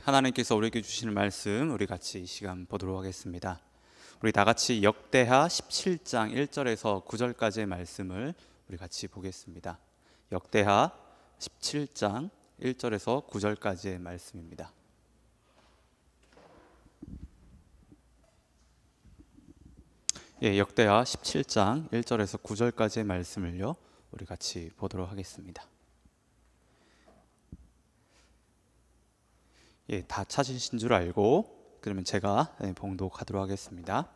하나님께서 우리에게 주시는 말씀 우리 같이 이 시간 보도록 하겠습니다. 우리 다 같이 역대하 17장 1절에서 9절까지의 말씀을 우리 같이 보겠습니다. 역대하 17장 1절에서 9절까지의 말씀입니다. 역대하 17장 1절에서 9절까지의 말씀을요, 우리 같이 보도록 하겠습니다. 다 찾으신 줄 알고 그러면 제가 봉독하도록 하겠습니다.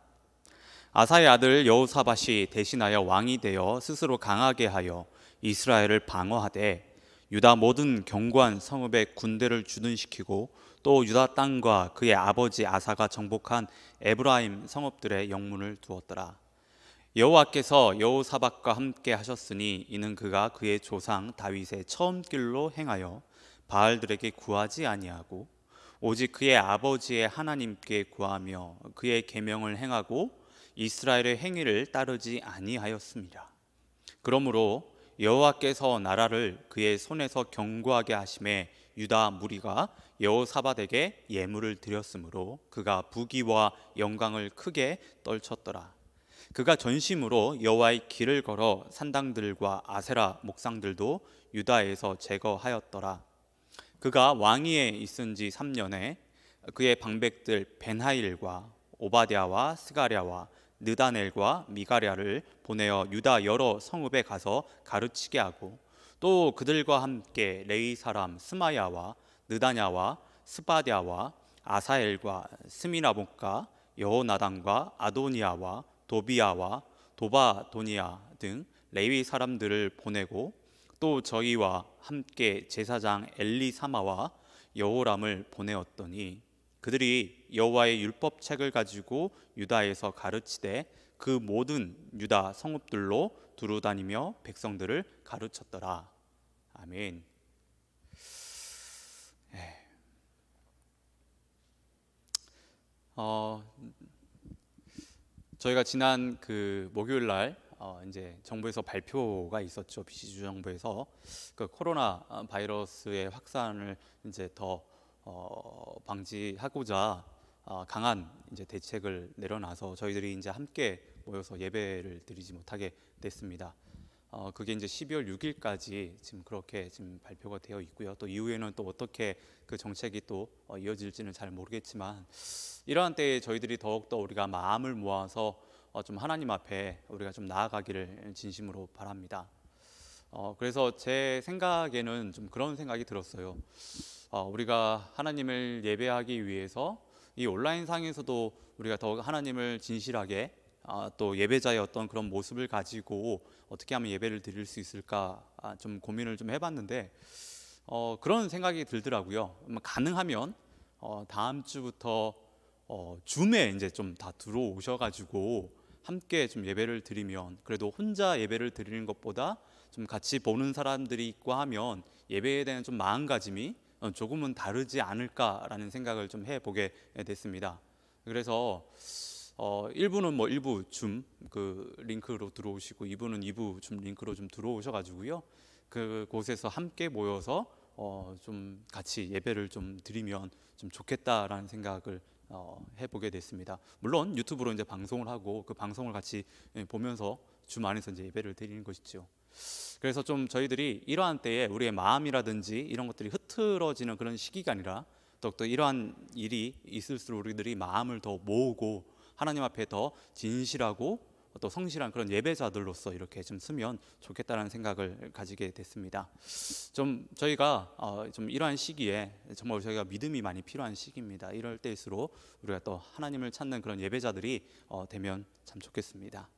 아사의 아들 여호사밧이 대신하여 왕이 되어 스스로 강하게 하여 이스라엘을 방어하되 유다 모든 견고한 성읍에 군대를 주둔시키고 또 유다 땅과 그의 아버지 아사가 정복한 에브라임 성읍들의 영문을 두었더라. 여호와께서 여호사밧과 함께 하셨으니 이는 그가 그의 조상 다윗의 처음 길로 행하여 바알들에게 구하지 아니하고 오직 그의 아버지의 하나님께 구하며 그의 계명을 행하고 이스라엘의 행위를 따르지 아니하였습니다. 그러므로 여호와께서 나라를 그의 손에서 견고하게 하심에 유다 무리가 여호사밧에게 예물을 드렸으므로 그가 부귀와 영광을 크게 떨쳤더라. 그가 전심으로 여호와의 길을 걸어 산당들과 아세라 목상들도 유다에서 제거하였더라. 그가 왕위에 있은 지 3년에 그의 방백들 벤하일과 오바댜와 스가랴와 느다넬과 미가랴를 보내어 유다 여러 성읍에 가서 가르치게 하고 또 그들과 함께 레위 사람 스마야와 느다냐와 스바댜와 아사엘과 스미나복과 여호나단과 아도니아와 도비야와 도바도니아 등 레위 사람들을 보내고 또 저희와 함께 제사장 엘리사마와 여호람을 보내었더니 그들이 여호와의 율법책을 가지고 유다에서 가르치되 그 모든 유다 성읍들로 두루 다니며 백성들을 가르쳤더라. 아멘. 저희가 지난 그 목요일 날 이제 정부에서 발표가 있었죠. BC주 정부에서 그 코로나 바이러스의 확산을 이제 더 방지하고자 강한 이제 대책을 내려놔서 저희들이 이제 함께 모여서 예배를 드리지 못하게 됐습니다. 그게 이제 12월 6일까지 지금 그렇게 지금 발표가 되어 있고요. 또 이후에는 또 어떻게 그 정책이 또 이어질지는 잘 모르겠지만 이러한 때에 저희들이 더욱더 우리가 마음을 모아서 좀 하나님 앞에 우리가 좀 나아가기를 진심으로 바랍니다. 그래서 제 생각에는 좀 그런 생각이 들었어요. 우리가 하나님을 예배하기 위해서 이 온라인상에서도 우리가 더욱 하나님을 진실하게 또 예배자의 어떤 그런 모습을 가지고 어떻게 하면 예배를 드릴 수 있을까 좀 고민을 좀 해봤는데 그런 생각이 들더라고요. 가능하면 다음 주부터 줌에 이제 좀 다 들어오셔가지고 함께 좀 예배를 드리면 그래도 혼자 예배를 드리는 것보다 좀 같이 보는 사람들이 있고 하면 예배에 대한 좀 마음가짐이 조금은 다르지 않을까라는 생각을 좀 해보게 됐습니다. 그래서 1부는 뭐 1부 줌 그 링크로 들어오시고 2부는 2부 줌 링크로 좀 들어오셔가지고요. 그곳에서 함께 모여서 좀 같이 예배를 좀 드리면 좀 좋겠다라는 생각을 해보게 됐습니다. 물론 유튜브로 이제 방송을 하고 그 방송을 같이 보면서 줌 안에서 이제 예배를 드리는 것이죠. 그래서 좀 저희들이 이러한 때에 우리의 마음이라든지 이런 것들이 흐트러지는 그런 시기가 아니라 또 이러한 일이 있을수록 우리들이 마음을 더 모으고 하나님 앞에 더 진실하고 또 성실한 그런 예배자들로서 이렇게 좀 쓰면 좋겠다는 생각을 가지게 됐습니다. 좀 저희가 좀 이러한 시기에 정말 저희가 믿음이 많이 필요한 시기입니다. 이럴 때일수록 우리가 또 하나님을 찾는 그런 예배자들이 되면 참 좋겠습니다.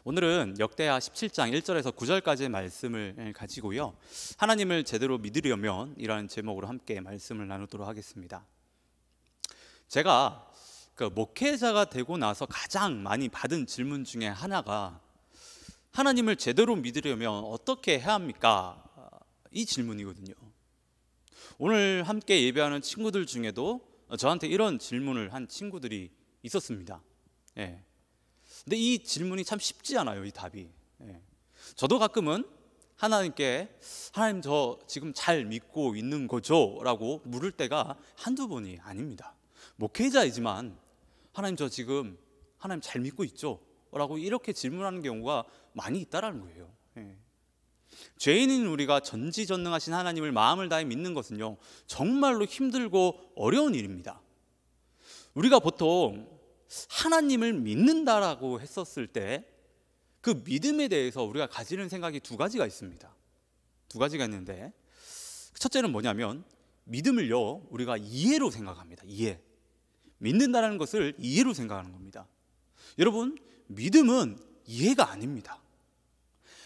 오늘은 역대하 17장 1절에서 9절까지의 말씀을 가지고요, 하나님을 제대로 믿으려면 이라는 제목으로 함께 말씀을 나누도록 하겠습니다. 제가 그 목회자가 되고 나서 가장 많이 받은 질문 중에 하나가 하나님을 제대로 믿으려면 어떻게 해야 합니까? 이 질문이거든요. 오늘 함께 예배하는 친구들 중에도 저한테 이런 질문을 한 친구들이 있었습니다. 근데 이 질문이 참 쉽지 않아요, 이 답이. 저도 가끔은 하나님께 하나님 저 지금 잘 믿고 있는 거죠? 라고 물을 때가 한두 번이 아닙니다. 목회자이지만 하나님 저 지금 하나님 잘 믿고 있죠? 라고 이렇게 질문하는 경우가 많이 있다라는 거예요. 죄인인 우리가 전지전능하신 하나님을 마음을 다해 믿는 것은요, 정말로 힘들고 어려운 일입니다. 우리가 보통 하나님을 믿는다라고 했었을 때 그 믿음에 대해서 우리가 가지는 생각이 두 가지가 있습니다. 두 가지가 있는데, 첫째는 뭐냐면 믿음을요 우리가 이해로 생각합니다. 이해. 믿는다라는 것을 이해로 생각하는 겁니다. 여러분, 믿음은 이해가 아닙니다.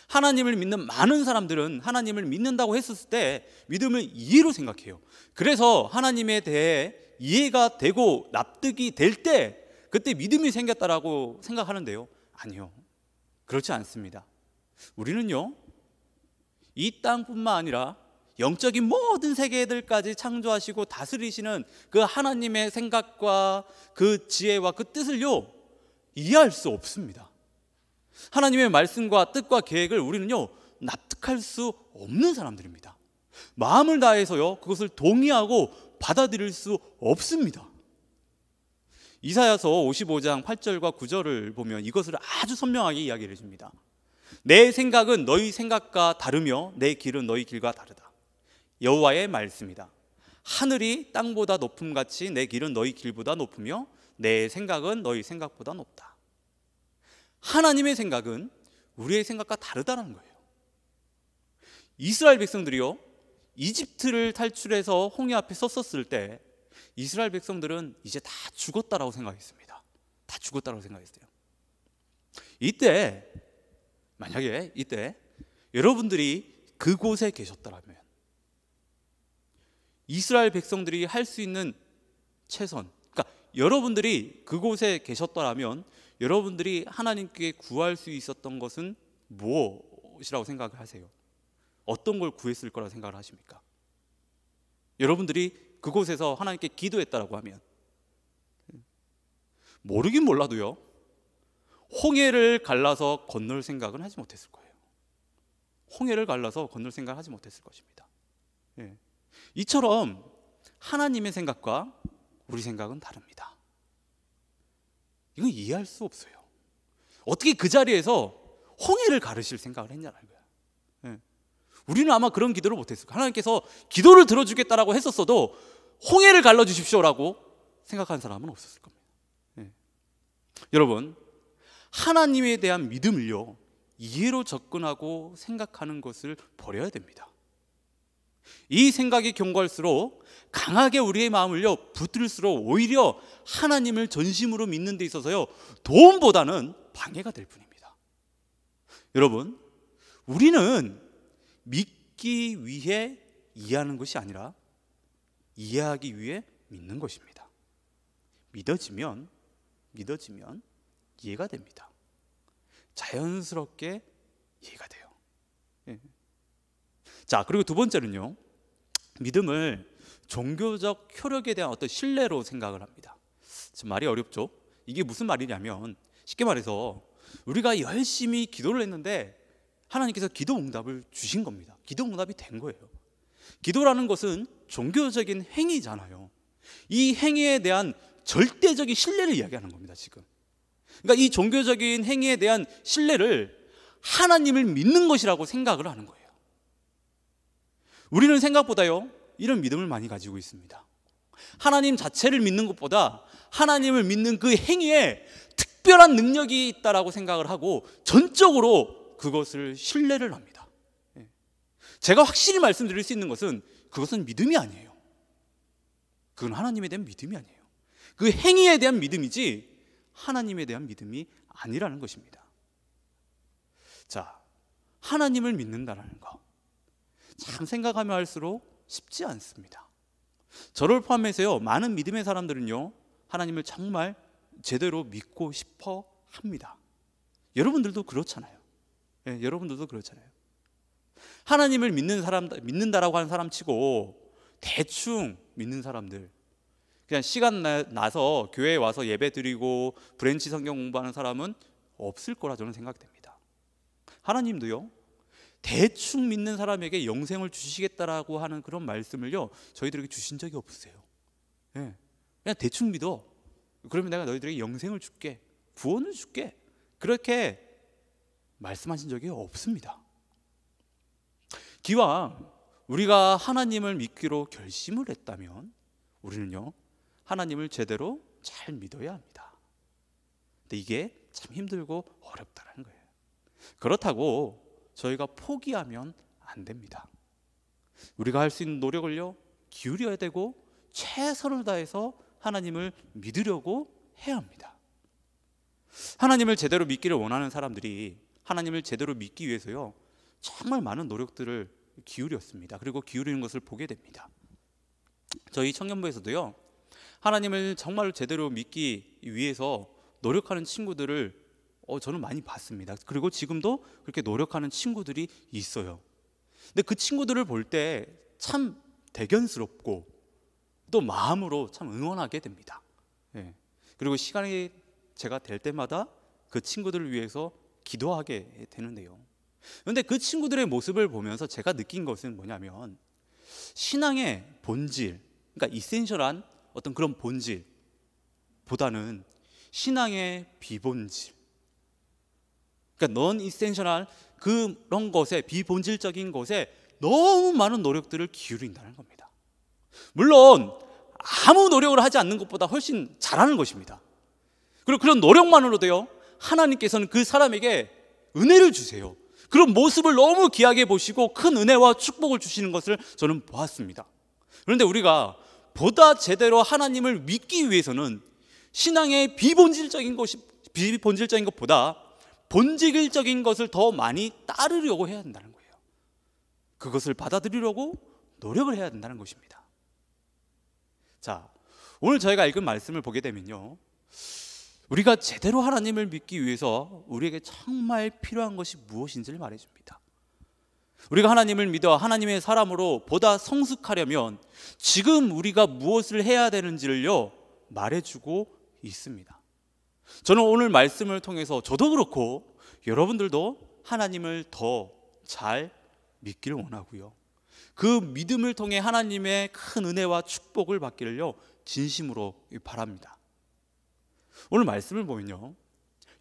하나님을 믿는 많은 사람들은 하나님을 믿는다고 했을 때 믿음을 이해로 생각해요. 그래서 하나님에 대해 이해가 되고 납득이 될 때 그때 믿음이 생겼다라고 생각하는데요, 아니요, 그렇지 않습니다. 우리는요, 이 땅뿐만 아니라 영적인 모든 세계들까지 창조하시고 다스리시는 그 하나님의 생각과 그 지혜와 그 뜻을요 이해할 수 없습니다. 하나님의 말씀과 뜻과 계획을 우리는요 납득할 수 없는 사람들입니다. 마음을 다해서요 그것을 동의하고 받아들일 수 없습니다. 이사야서 55장 8절과 9절을 보면 이것을 아주 선명하게 이야기를 해줍니다. 내 생각은 너희 생각과 다르며 내 길은 너희 길과 다르다. 여호와의 말씀이다. 하늘이 땅보다 높음같이 내 길은 너희 길보다 높으며 내 생각은 너희 생각보다 높다. 하나님의 생각은 우리의 생각과 다르다는 거예요. 이스라엘 백성들이요 이집트를 탈출해서 홍해 앞에 섰었을 때 이스라엘 백성들은 이제 다 죽었다라고 생각했습니다. 다 죽었다라고 생각했어요. 이때 만약에 이때 여러분들이 그곳에 계셨다면 이스라엘 백성들이 할 수 있는 최선, 그러니까 여러분들이 그곳에 계셨더라면 여러분들이 하나님께 구할 수 있었던 것은 무엇이라고 생각을 하세요? 어떤 걸 구했을 거라고 생각을 하십니까? 여러분들이 그곳에서 하나님께 기도했다라고 하면 모르긴 몰라도요 홍해를 갈라서 건널 생각은 하지 못했을 거예요. 홍해를 갈라서 건널 생각을 하지 못했을 것입니다. 이처럼 하나님의 생각과 우리 생각은 다릅니다. 이건 이해할 수 없어요. 어떻게 그 자리에서 홍해를 가르실 생각을 했냐는 거예요. 우리는 아마 그런 기도를 못했을 거예요. 하나님께서 기도를 들어주겠다라고 했었어도 홍해를 갈라주십시오라고 생각한 사람은 없었을 겁니다. 여러분, 하나님에 대한 믿음을요 이해로 접근하고 생각하는 것을 버려야 됩니다. 이 생각이 견고할수록 강하게 우리의 마음을요 붙들수록 오히려 하나님을 전심으로 믿는 데 있어서요 도움보다는 방해가 될 뿐입니다. 여러분, 우리는 믿기 위해 이해하는 것이 아니라 이해하기 위해 믿는 것입니다. 믿어지면 이해가 됩니다. 자연스럽게 이해가 돼요. 자, 그리고 두 번째는요, 믿음을 종교적 효력에 대한 어떤 신뢰로 생각을 합니다. 지금 말이 어렵죠? 이게 무슨 말이냐면 쉽게 말해서 우리가 열심히 기도를 했는데 하나님께서 기도 응답을 주신 겁니다. 기도 응답이 된 거예요. 기도라는 것은 종교적인 행위잖아요. 이 행위에 대한 절대적인 신뢰를 이야기하는 겁니다. 지금 그러니까 이 종교적인 행위에 대한 신뢰를 하나님을 믿는 것이라고 생각을 하는 거예요. 우리는 생각보다요 이런 믿음을 많이 가지고 있습니다. 하나님 자체를 믿는 것보다 하나님을 믿는 그 행위에 특별한 능력이 있다라고 생각을 하고 전적으로 그것을 신뢰를 합니다. 제가 확실히 말씀드릴 수 있는 것은 그것은 믿음이 아니에요. 그건 하나님에 대한 믿음이 아니에요. 그 행위에 대한 믿음이지 하나님에 대한 믿음이 아니라는 것입니다. 자, 하나님을 믿는다는 거 참 생각하면 할수록 쉽지 않습니다. 저를 포함해서요 많은 믿음의 사람들은요 하나님을 정말 제대로 믿고 싶어 합니다. 여러분들도 그렇잖아요. 여러분들도 그렇잖아요. 하나님을 믿는다라고 하는 사람 치고 대충 믿는 사람들, 그냥 시간 나서 교회에 와서 예배 드리고 브랜치 성경 공부하는 사람은 없을 거라 저는 생각됩니다. 하나님도요 대충 믿는 사람에게 영생을 주시겠다라고 하는 그런 말씀을요 저희들에게 주신 적이 없으세요. 예. 그냥 대충 믿어. 그러면 내가 너희들에게 영생을 줄게, 구원을 줄게, 그렇게 말씀하신 적이 없습니다. 기왕 우리가 하나님을 믿기로 결심을 했다면 우리는요 하나님을 제대로 잘 믿어야 합니다. 근데 이게 참 힘들고 어렵다는 거예요. 그렇다고 저희가 포기하면 안 됩니다. 우리가 할 수 있는 노력을요 기울여야 되고 최선을 다해서 하나님을 믿으려고 해야 합니다. 하나님을 제대로 믿기를 원하는 사람들이 하나님을 제대로 믿기 위해서요 정말 많은 노력들을 기울였습니다. 그리고 기울이는 것을 보게 됩니다. 저희 청년부에서도요 하나님을 정말 제대로 믿기 위해서 노력하는 친구들을 저는 많이 봤습니다. 그리고 지금도 그렇게 노력하는 친구들이 있어요. 근데 그 친구들을 볼 때 참 대견스럽고 또 마음으로 참 응원하게 됩니다. 예. 그리고 시간이 제가 될 때마다 그 친구들을 위해서 기도하게 되는데요. 그런데 그 친구들의 모습을 보면서 제가 느낀 것은 뭐냐면 신앙의 본질, 그러니까 이센셜한 어떤 그런 본질보다는 신앙의 비본질, 그러니까 넌 이센셜한 그런 것에, 비본질적인 것에 너무 많은 노력들을 기울인다는 겁니다. 물론 아무 노력을 하지 않는 것보다 훨씬 잘하는 것입니다. 그리고 그런 노력만으로도요 하나님께서는 그 사람에게 은혜를 주세요. 그런 모습을 너무 귀하게 보시고 큰 은혜와 축복을 주시는 것을 저는 보았습니다. 그런데 우리가 보다 제대로 하나님을 믿기 위해서는 신앙의 비본질적인 것보다 본질적인 것을 더 많이 따르려고 해야 한다는 거예요. 그것을 받아들이려고 노력을 해야 된다는 것입니다. 자, 오늘 저희가 읽은 말씀을 보게 되면요 우리가 제대로 하나님을 믿기 위해서 우리에게 정말 필요한 것이 무엇인지를 말해줍니다. 우리가 하나님을 믿어 하나님의 사람으로 보다 성숙하려면 지금 우리가 무엇을 해야 되는지를요 말해주고 있습니다. 저는 오늘 말씀을 통해서 저도 그렇고 여러분들도 하나님을 더 잘 믿기를 원하고요 그 믿음을 통해 하나님의 큰 은혜와 축복을 받기를요 진심으로 바랍니다. 오늘 말씀을 보면요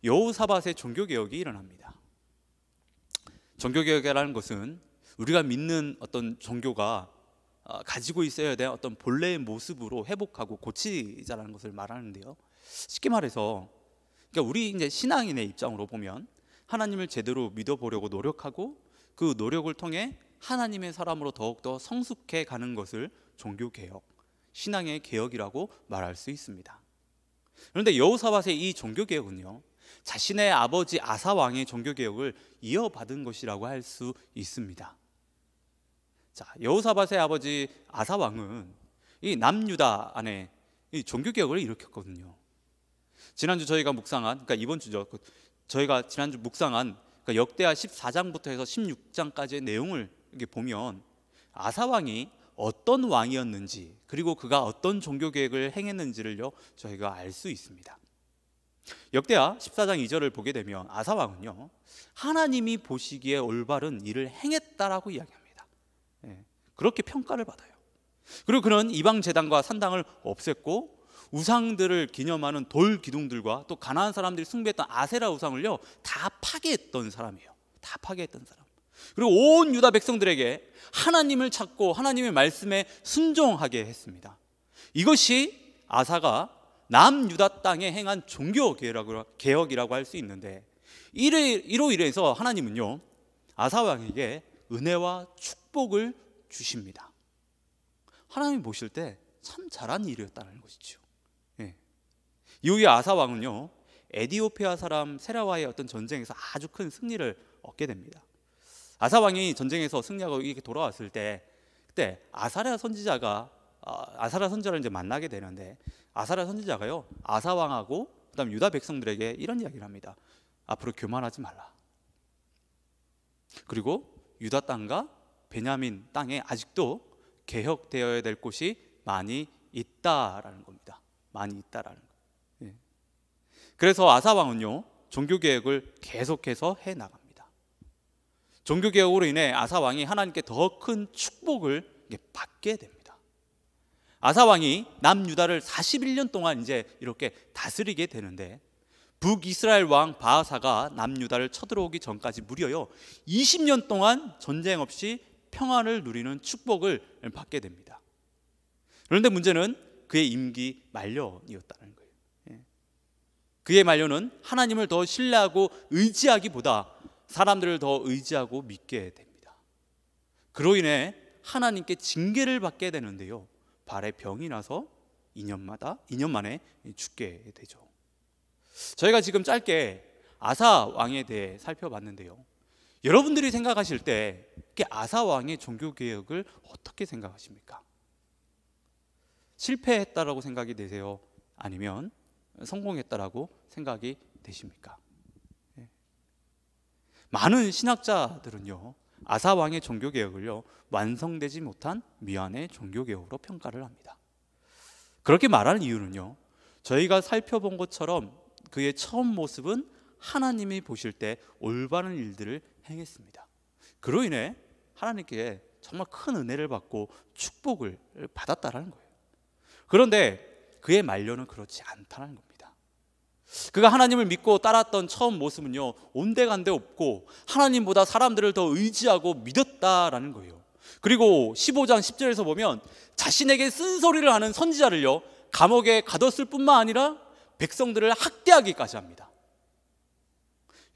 여호사밧의 종교개혁이 일어납니다. 종교개혁이라는 것은 우리가 믿는 어떤 종교가 가지고 있어야 될 어떤 본래의 모습으로 회복하고 고치자라는 것을 말하는데요 쉽게 말해서 그러니까 우리 이제 신앙인의 입장으로 보면 하나님을 제대로 믿어보려고 노력하고 그 노력을 통해 하나님의 사람으로 더욱더 성숙해 가는 것을 종교개혁, 신앙의 개혁이라고 말할 수 있습니다. 그런데 여호사밧의 이 종교개혁은요 자신의 아버지 아사 왕의 종교개혁을 이어받은 것이라고 할 수 있습니다. 자, 여호사밧의 아버지 아사 왕은 이 남유다 안에 이 종교개혁을 일으켰거든요. 지난주 저희가 묵상한, 그러니까 이번 주죠. 저희가 지난주 묵상한 그러니까 역대하 14장부터 해서 16장까지의 내용을 이렇게 보면 아사 왕이 어떤 왕이었는지 그리고 그가 어떤 종교개혁을 행했는지를요 저희가 알 수 있습니다. 역대하 14장 2절을 보게 되면 아사 왕은요 하나님이 보시기에 올바른 일을 행했다라고 이야기합니다. 그렇게 평가를 받아요. 그리고 그는 이방 제단과 산당을 없앴고 우상들을 기념하는 돌 기둥들과 또 가나안 사람들이 숭배했던 아세라 우상을요 다 파괴했던 사람이에요. 다 파괴했던 사람. 그리고 온 유다 백성들에게 하나님을 찾고 하나님의 말씀에 순종하게 했습니다. 이것이 아사가 남유다 땅에 행한 종교개혁이라고 할 수 있는데 이로 인해서 하나님은요 아사 왕에게 은혜와 축복을 주십니다. 하나님이 보실 때 참 잘한 일이었다는 것이죠. 이후에 아사 왕은요 에디오피아 사람 세라와의 어떤 전쟁에서 아주 큰 승리를 얻게 됩니다. 아사 왕이 전쟁에서 승리하고 이렇게 돌아왔을 때 그때 아사랴 선지자를 이제 만나게 되는데 아사랴 선지자가요 아사 왕하고 그다음 유다 백성들에게 이런 이야기를 합니다. 앞으로 교만하지 말라. 그리고 유다 땅과 베냐민 땅에 아직도 개혁되어야 될 곳이 많이 있다라는 겁니다. 많이 있다라는 거. 그래서 아사 왕은요 종교개혁을 계속해서 해 나갑니다. 종교개혁으로 인해 아사 왕이 하나님께 더 큰 축복을 받게 됩니다. 아사 왕이 남유다를 41년 동안 이제 이렇게 다스리게 되는데, 북이스라엘 왕 바하사가 남유다를 쳐들어오기 전까지 무려요 20년 동안 전쟁 없이 평안을 누리는 축복을 받게 됩니다. 그런데 문제는 그의 임기 만료이었다는 거예요. 그의 만료는 하나님을 더 신뢰하고 의지하기보다 사람들을 더 의지하고 믿게 됩니다. 그로 인해 하나님께 징계를 받게 되는데요, 발에 병이 나서 2년 만에 죽게 되죠. 저희가 지금 짧게 아사 왕에 대해 살펴봤는데요, 여러분들이 생각하실 때 아사 왕의 종교개혁을 어떻게 생각하십니까? 실패했다라고 생각이 되세요? 아니면 성공했다라고 생각이 되십니까? 많은 신학자들은요, 아사 왕의 종교개혁을요 완성되지 못한 미완의 종교개혁으로 평가를 합니다. 그렇게 말하는 이유는요, 저희가 살펴본 것처럼 그의 처음 모습은 하나님이 보실 때 올바른 일들을 행했습니다. 그로 인해 하나님께 정말 큰 은혜를 받고 축복을 받았다라는 거예요. 그런데 그의 만료는 그렇지 않다는 겁니다. 그가 하나님을 믿고 따랐던 처음 모습은요, 온데간데 없고 하나님보다 사람들을 더 의지하고 믿었다라는 거예요. 그리고 15장 10절에서 보면 자신에게 쓴소리를 하는 선지자를요 감옥에 가뒀을 뿐만 아니라 백성들을 학대하기까지 합니다.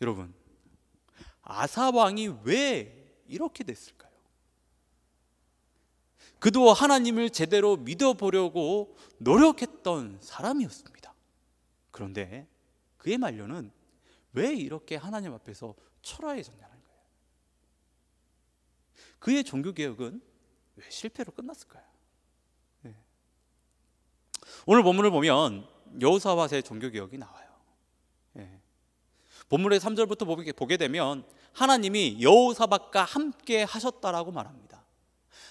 여러분, 아사 왕이 왜 이렇게 됐을까요? 그도 하나님을 제대로 믿어보려고 노력했던 사람이었습니다. 그런데 그의 만료는 왜 이렇게 하나님 앞에서 초라해졌냐는 거예요. 그의 종교개혁은 왜 실패로 끝났을까요? 오늘 본문을 보면 여호사밧의 종교개혁이 나와요. 본문의 3절부터 보게 되면 하나님이 여호사밧과 함께 하셨다라고 말합니다.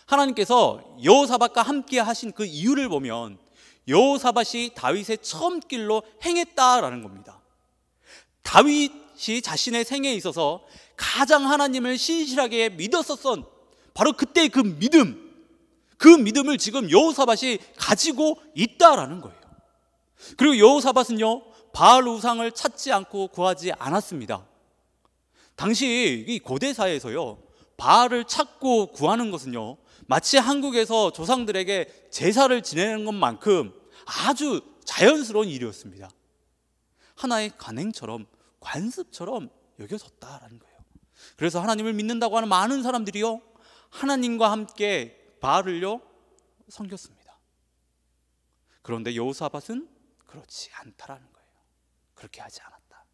하나님께서 여호사밧과 함께 하신 그 이유를 보면 여호사밧이 다윗의 처음 길로 행했다라는 겁니다. 다윗이 자신의 생애에 있어서 가장 하나님을 신실하게 믿었었던 바로 그때의 그 믿음을 지금 여호사밧이 가지고 있다라는 거예요. 그리고 여호사밧은요 바알 우상을 찾지 않고 구하지 않았습니다. 당시 이 고대 사회에서요 바알을 찾고 구하는 것은요 마치 한국에서 조상들에게 제사를 지내는 것만큼 아주 자연스러운 일이었습니다. 하나의 관행처럼, 관습처럼 여겨졌다라는 거예요. 그래서 하나님을 믿는다고 하는 많은 사람들이요 하나님과 함께 바알을요 섬겼습니다. 그런데 여호사밧은 그렇지 않다라는 거예요. 그렇게 하지 않았다.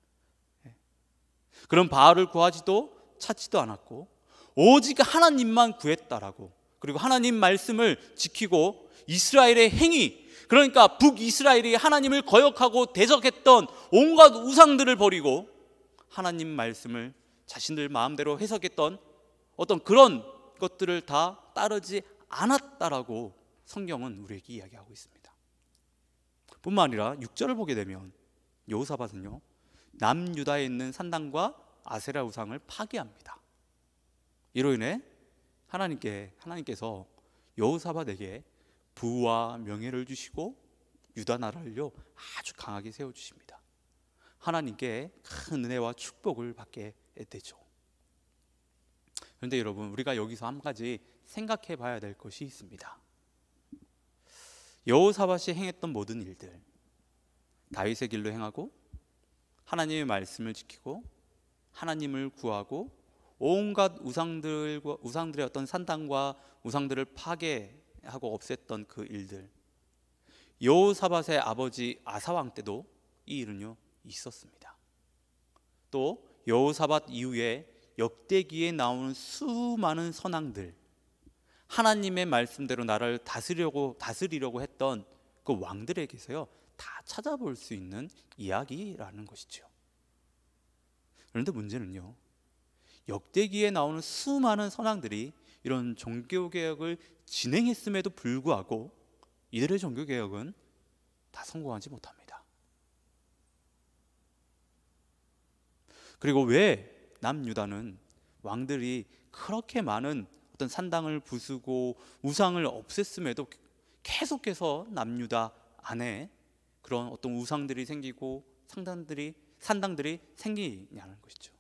그럼 바알을 구하지도 찾지도 않았고 오직 하나님만 구했다라고, 그리고 하나님 말씀을 지키고 이스라엘의 행위, 그러니까 북이스라엘이 하나님을 거역하고 대적했던 온갖 우상들을 버리고 하나님 말씀을 자신들 마음대로 해석했던 어떤 그런 것들을 다 따르지 않았다라고 성경은 우리에게 이야기하고 있습니다. 뿐만 아니라 6절을 보게 되면 여호사밧은요 남유다에 있는 산당과 아세라 우상을 파괴합니다. 이로 인해 하나님께서 여호사밧에게 부와 명예를 주시고 유다 나라를요 아주 강하게 세워주십니다. 하나님께 큰 은혜와 축복을 받게 되죠. 그런데 여러분, 우리가 여기서 한 가지 생각해 봐야 될 것이 있습니다. 여호사밧이 행했던 모든 일들, 다윗의 길로 행하고 하나님의 말씀을 지키고 하나님을 구하고 온갖 우상들의 어떤 산당과 우상들을 파괴하고 없앴던 그 일들, 여호사밧의 아버지 아사왕 때도 이 일은요 있었습니다. 또 여호사밧 이후에 역대기에 나오는 수많은 선왕들, 하나님의 말씀대로 나라를 다스리려고 했던 그 왕들에게서요 다 찾아볼 수 있는 이야기라는 것이죠. 그런데 문제는요, 역대기에 나오는 수많은 선왕들이 이런 종교개혁을 진행했음에도 불구하고 이들의 종교개혁은 다 성공하지 못합니다. 그리고 왜 남유다는 왕들이 그렇게 많은 어떤 산당을 부수고 우상을 없앴음에도 계속해서 남유다 안에 그런 어떤 우상들이 생기고 산당들이 생기냐는 것이죠.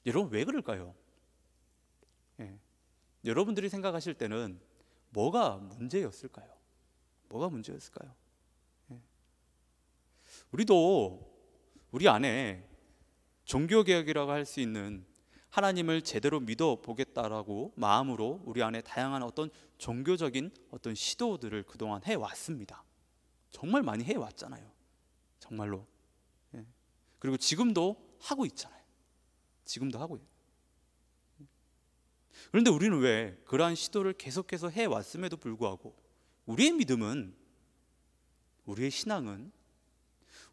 여러분, 왜 그럴까요? 여러분들이 생각하실 때는 뭐가 문제였을까요? 뭐가 문제였을까요? 우리도 우리 안에 종교개혁이라고 할 수 있는 하나님을 제대로 믿어보겠다라고 마음으로 우리 안에 다양한 어떤 종교적인 어떤 시도들을 그동안 해왔습니다. 정말 많이 해왔잖아요. 정말로. 그리고 지금도 하고 있잖아요. 지금도 하고 있어요. 그런데 우리는 왜 그러한 시도를 계속해서 해왔음에도 불구하고 우리의 믿음은, 우리의 신앙은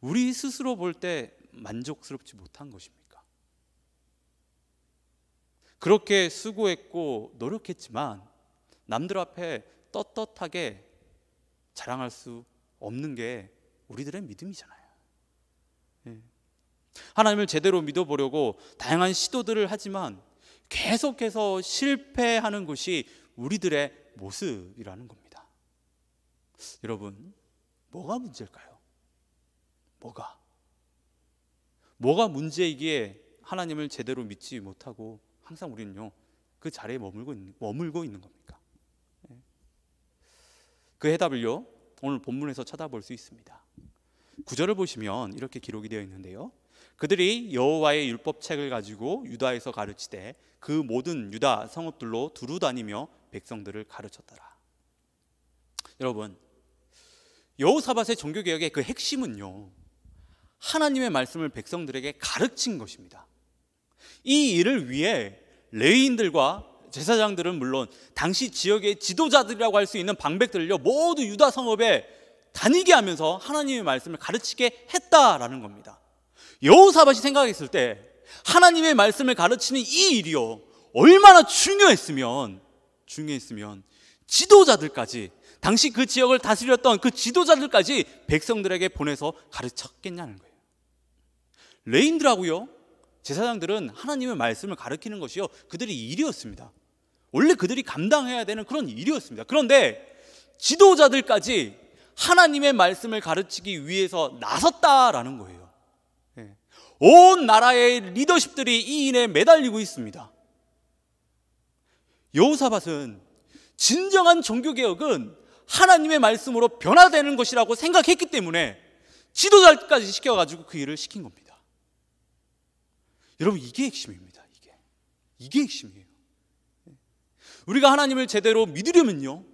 우리 스스로 볼 때 만족스럽지 못한 것입니까? 그렇게 수고했고 노력했지만 남들 앞에 떳떳하게 자랑할 수 없는 게 우리들의 믿음이잖아요. 하나님을 제대로 믿어보려고 다양한 시도들을 하지만 계속해서 실패하는 것이 우리들의 모습이라는 겁니다. 여러분, 뭐가 문제일까요? 뭐가 문제이기에 하나님을 제대로 믿지 못하고 항상 우리는요 그 자리에 머물고 있는 겁니까? 그 해답을요 오늘 본문에서 찾아볼 수 있습니다. 9절을 보시면 이렇게 기록이 되어 있는데요, 그들이 여호와의 율법책을 가지고 유다에서 가르치되 그 모든 유다 성읍들로 두루 다니며 백성들을 가르쳤더라. 여러분, 여호사밧의 종교개혁의 그 핵심은요 하나님의 말씀을 백성들에게 가르친 것입니다. 이 일을 위해 레위인들과 제사장들은 물론 당시 지역의 지도자들이라고 할 수 있는 방백들을요 모두 유다 성읍에 다니게 하면서 하나님의 말씀을 가르치게 했다라는 겁니다. 여호사밧이 생각했을 때 하나님의 말씀을 가르치는 이 일이요 얼마나 중요했으면 지도자들까지, 당시 그 지역을 다스렸던 그 지도자들까지 백성들에게 보내서 가르쳤겠냐는 거예요. 레위인들하고요 제사장들은 하나님의 말씀을 가르치는 것이요 그들의 일이었습니다. 원래 그들이 감당해야 되는 그런 일이었습니다. 그런데 지도자들까지 하나님의 말씀을 가르치기 위해서 나섰다라는 거예요. 온 나라의 리더십들이 이 일에 매달리고 있습니다. 여호사밧은 진정한 종교개혁은 하나님의 말씀으로 변화되는 것이라고 생각했기 때문에 지도자까지 시켜가지고 그 일을 시킨 겁니다. 여러분, 이게 핵심입니다. 이게 핵심이에요. 우리가 하나님을 제대로 믿으려면요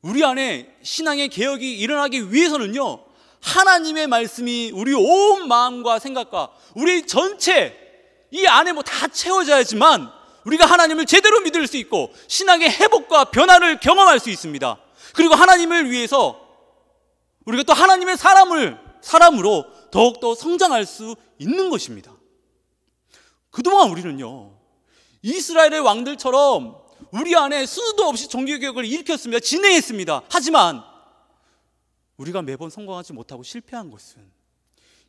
우리 안에 신앙의 개혁이 일어나기 위해서는요 하나님의 말씀이 우리 온 마음과 생각과 우리 전체 이 안에 다 채워져야지만 우리가 하나님을 제대로 믿을 수 있고 신앙의 회복과 변화를 경험할 수 있습니다. 그리고 하나님을 위해서 우리가 또 하나님의 사람으로 더욱더 성장할 수 있는 것입니다. 그동안 우리는요 이스라엘의 왕들처럼 우리 안에 수도 없이 종교개혁을 일으켰습니다. 진행했습니다. 하지만 우리가 매번 성공하지 못하고 실패한 것은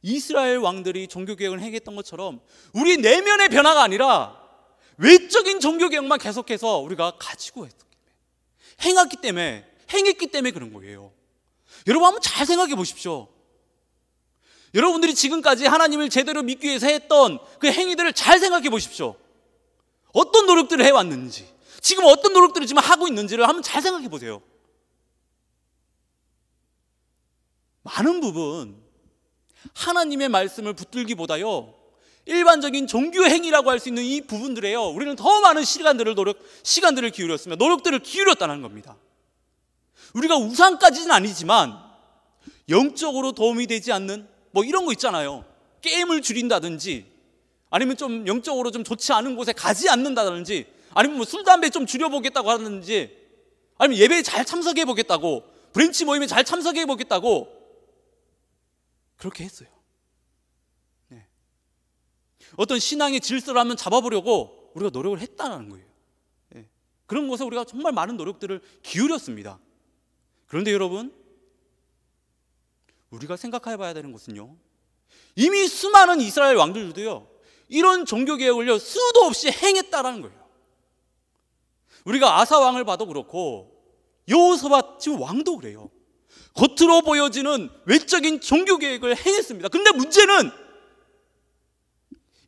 이스라엘 왕들이 종교개혁을 행했던 것처럼 우리 내면의 변화가 아니라 외적인 종교개혁만 계속해서 우리가 가지고 행했기 때문에 그런 거예요. 여러분, 한번 잘 생각해 보십시오. 여러분들이 지금까지 하나님을 제대로 믿기 위해서 했던 그 행위들을 잘 생각해 보십시오. 어떤 노력들을 해왔는지, 지금 어떤 노력들을 지금 하고 있는지를 한번 잘 생각해 보세요. 많은 부분 하나님의 말씀을 붙들기보다요 일반적인 종교 행위라고 할 수 있는 이 부분들에요 우리는 더 많은 시간들을 기울였습니다. 노력들을 기울였다는 겁니다. 우리가 우상까지는 아니지만 영적으로 도움이 되지 않는 이런 거 있잖아요. 게임을 줄인다든지 아니면 좀 영적으로 좀 좋지 않은 곳에 가지 않는다든지 아니면 술, 담배 좀 줄여보겠다고 하든지 아니면 예배에 잘 참석해보겠다고, 브랜치 모임에 잘 참석해보겠다고 그렇게 했어요. 어떤 신앙의 질서를 한번 잡아보려고 우리가 노력을 했다는 거예요. 그런 것에 우리가 정말 많은 노력들을 기울였습니다. 그런데 여러분, 우리가 생각해 봐야 되는 것은요 이미 수많은 이스라엘 왕들도요 이런 종교개혁을요 수도 없이 행했다라는 거예요. 우리가 아사 왕을 봐도 그렇고 여호사밧 지금 왕도 그래요. 겉으로 보여지는 외적인 종교개혁을 행했습니다. 근데 문제는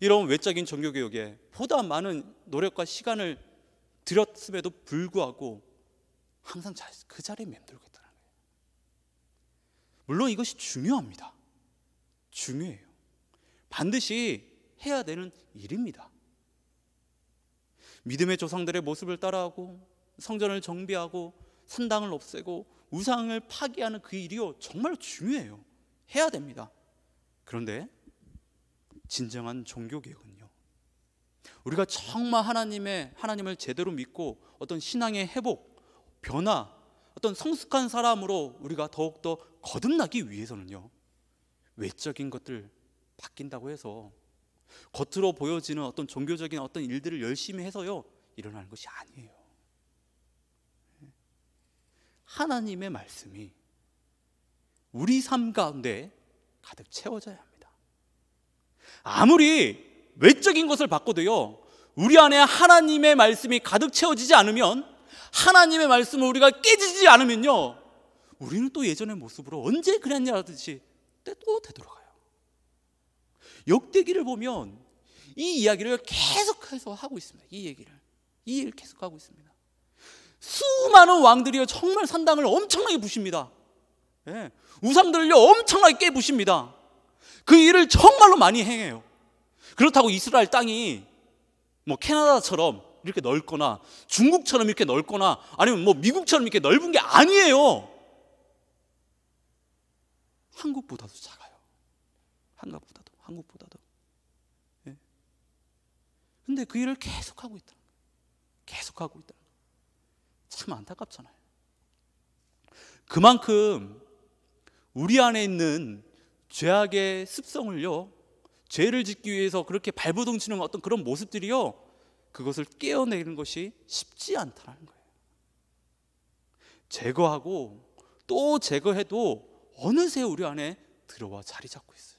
이런 외적인 종교개혁에 보다 많은 노력과 시간을 들였음에도 불구하고 항상 그 자리에 맴돌고 있다는 거예요. 물론 이것이 중요합니다. 중요해요. 반드시 해야 되는 일입니다. 믿음의 조상들의 모습을 따라하고 성전을 정비하고 산당을 없애고 우상을 파괴하는 그 일이요 정말 중요해요. 해야 됩니다. 그런데 진정한 종교개혁은요, 우리가 정말 하나님을 제대로 믿고 어떤 신앙의 회복, 변화, 어떤 성숙한 사람으로 우리가 더욱더 거듭나기 위해서는요, 외적인 것들 바뀐다고 해서 겉으로 보여지는 어떤 종교적인 어떤 일들을 열심히 해서요 일어나는 것이 아니에요. 하나님의 말씀이 우리 삶 가운데 가득 채워져야 합니다. 아무리 외적인 것을 바꿔도요, 우리 안에 하나님의 말씀이 가득 채워지지 않으면, 하나님의 말씀을 우리가 깨지지 않으면요, 우리는 또 예전의 모습으로 언제 그랬냐 하듯이 또 되돌아가요. 역대기를 보면 이 이야기를 계속해서 하고 있습니다. 이 얘기를 계속하고 있습니다. 수많은 왕들이요 정말 산당을 엄청나게 부십니다. 예, 우상들을요 엄청나게 깨부십니다. 그 일을 정말로 많이 행해요. 그렇다고 이스라엘 땅이 뭐 캐나다처럼 이렇게 넓거나 중국처럼 이렇게 넓거나 아니면 뭐 미국처럼 이렇게 넓은 게 아니에요. 한국보다도 작아요. 한국보다도. 예. 근데 그 일을 계속하고 있다. 참 안타깝잖아요. 그만큼 우리 안에 있는 죄악의 습성을요, 죄를 짓기 위해서 그렇게 발버둥 치는 어떤 그런 모습들이요, 그것을 깨어내는 것이 쉽지 않다는 거예요. 제거하고 또 제거해도 어느새 우리 안에 들어와 자리 잡고 있어요.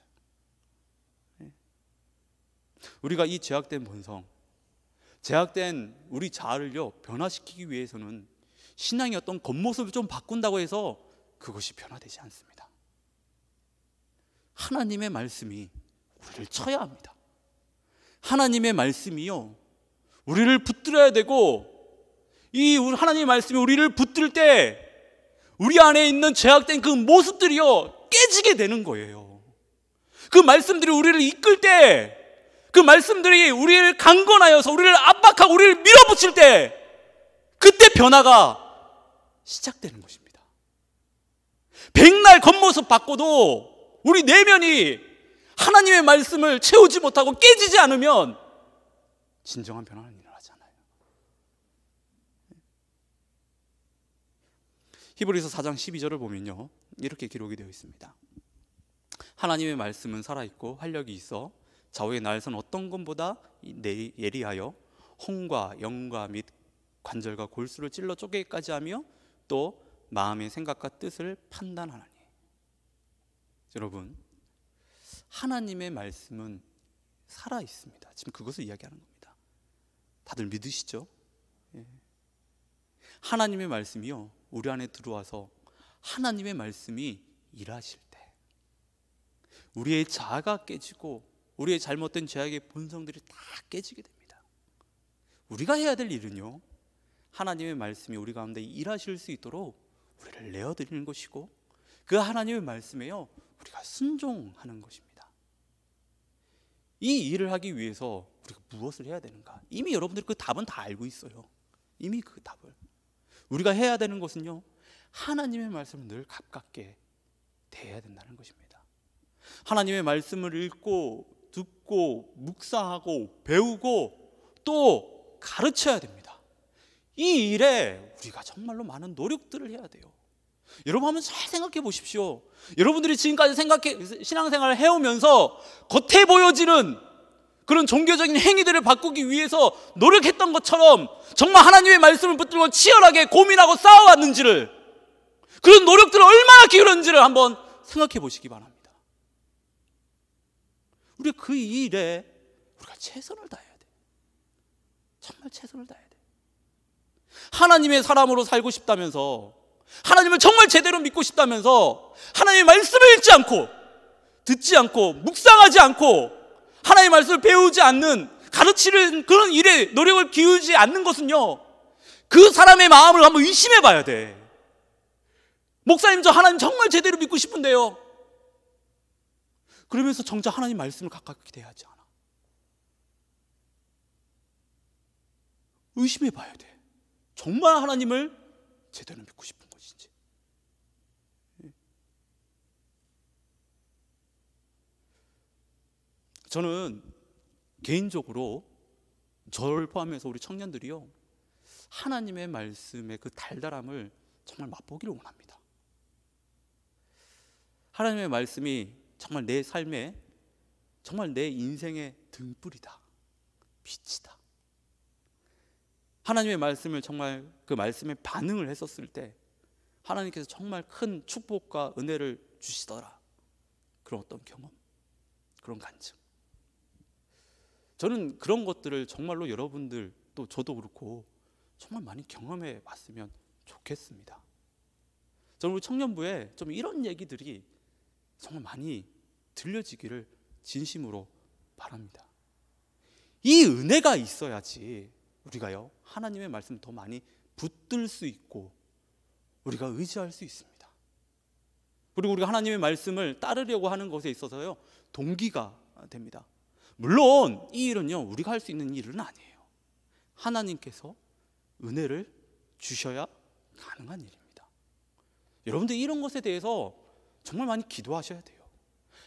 우리가 이 죄악된 본성, 죄악된 우리 자아를요 변화시키기 위해서는 신앙의 어떤 겉모습을 좀 바꾼다고 해서 그것이 변화되지 않습니다. 하나님의 말씀이 우리를 쳐야 합니다. 하나님의 말씀이요 우리를 붙들어야 되고, 이 하나님의 말씀이 우리를 붙들 때 우리 안에 있는 죄악된 그 모습들이요 깨지게 되는 거예요. 그 말씀들이 우리를 이끌 때, 그 말씀들이 우리를 강건하여서 우리를 압박하고 우리를 밀어붙일 때, 그때 변화가 시작되는 것입니다. 백날 겉모습 바꿔도 우리 내면이 하나님의 말씀을 채우지 못하고 깨지지 않으면 진정한 변화는 일어나지 않아요. 히브리서 4장 12절을 보면요 이렇게 기록이 되어 있습니다. 하나님의 말씀은 살아있고 활력이 있어 좌우의 날선 어떤 것보다 예리하여 혼과 영과 및 관절과 골수를 찔러 쪼개기까지 하며 또 마음의 생각과 뜻을 판단하나니. 여러분, 하나님의 말씀은 살아있습니다. 지금 그것을 이야기하는 겁니다. 다들 믿으시죠? 예. 하나님의 말씀이요 우리 안에 들어와서 하나님의 말씀이 일하실 때 우리의 자아가 깨지고 우리의 잘못된 죄악의 본성들이 다 깨지게 됩니다. 우리가 해야 될 일은요 하나님의 말씀이 우리 가운데 일하실 수 있도록 우리를 내어드리는 것이고, 그 하나님의 말씀에요 우리가 순종하는 것입니다. 이 일을 하기 위해서 우리가 무엇을 해야 되는가? 이미 여러분들이 그 답은 다 알고 있어요. 이미 그 답을. 우리가 해야 되는 것은요 하나님의 말씀을 늘 가깝게 대해야 된다는 것입니다. 하나님의 말씀을 읽고 듣고 묵상하고 배우고 또 가르쳐야 됩니다. 이 일에 우리가 정말로 많은 노력들을 해야 돼요. 여러분 한번 잘 생각해 보십시오. 여러분들이 지금까지 신앙생활을 해오면서 겉에 보여지는 그런 종교적인 행위들을 바꾸기 위해서 노력했던 것처럼 정말 하나님의 말씀을 붙들고 치열하게 고민하고 싸워왔는지를, 그런 노력들을 얼마나 기울였는지를 한번 생각해 보시기 바랍니다. 우리가 그 일에 우리가 최선을 다해야 돼. 정말 최선을 다해야 돼. 하나님의 사람으로 살고 싶다면서, 하나님을 정말 제대로 믿고 싶다면서 하나님의 말씀을 읽지 않고, 듣지 않고, 묵상하지 않고, 하나님의 말씀을 배우지 않는, 가르치는 그런 일에 노력을 기울이지 않는 것은요, 그 사람의 마음을 한번 의심해 봐야 돼. 목사님, 저 하나님 정말 제대로 믿고 싶은데요. 그러면서 정작 하나님 말씀을 가깝게 대하지 않아. 의심해 봐야 돼. 정말 하나님을 제대로 믿고 싶은 것인지. 저는 개인적으로 저를 포함해서 우리 청년들이요, 하나님의 말씀의 그 달달함을 정말 맛보기를 원합니다. 하나님의 말씀이 정말 내 삶에, 정말 내 인생의 등불이다, 빛이다. 하나님의 말씀을 정말 그 말씀에 반응을 했었을 때 하나님께서 정말 큰 축복과 은혜를 주시더라. 그런 어떤 경험, 그런 간증. 저는 그런 것들을 정말로 여러분들, 또 저도 그렇고 정말 많이 경험해 봤으면 좋겠습니다. 저는 우리 청년부에 좀 이런 얘기들이 정말 많이 들려지기를 진심으로 바랍니다. 이 은혜가 있어야지 우리가요, 하나님의 말씀 더 많이 붙들 수 있고 우리가 의지할 수 있습니다. 그리고 우리가 하나님의 말씀을 따르려고 하는 것에 있어서요, 동기가 됩니다. 물론 이 일은요, 우리가 할 수 있는 일은 아니에요. 하나님께서 은혜를 주셔야 가능한 일입니다. 여러분들 이런 것에 대해서 정말 많이 기도하셔야 돼요.